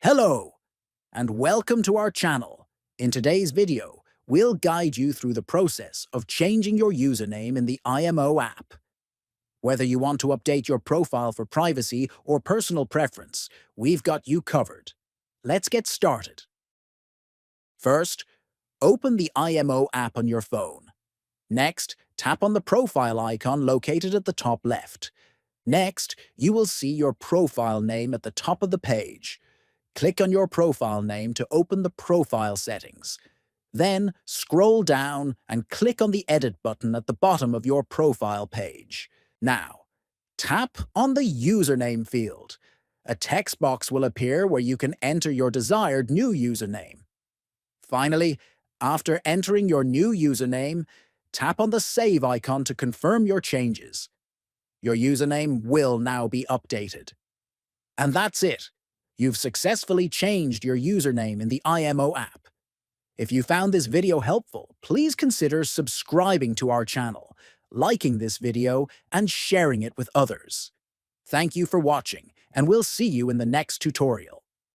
Hello, and welcome to our channel. In today's video, we'll guide you through the process of changing your username in the IMO app. Whether you want to update your profile for privacy or personal preference, we've got you covered. Let's get started. First, open the IMO app on your phone. Next, tap on the profile icon located at the top left. Next, you will see your profile name at the top of the page. Click on your profile name to open the profile settings. Then scroll down and click on the Edit button at the bottom of your profile page. Now, tap on the Username field. A text box will appear where you can enter your desired new username. Finally, after entering your new username, tap on the Save icon to confirm your changes. Your username will now be updated. And that's it. You've successfully changed your username in the IMO app. If you found this video helpful, please consider subscribing to our channel, liking this video, and sharing it with others. Thank you for watching, and we'll see you in the next tutorial.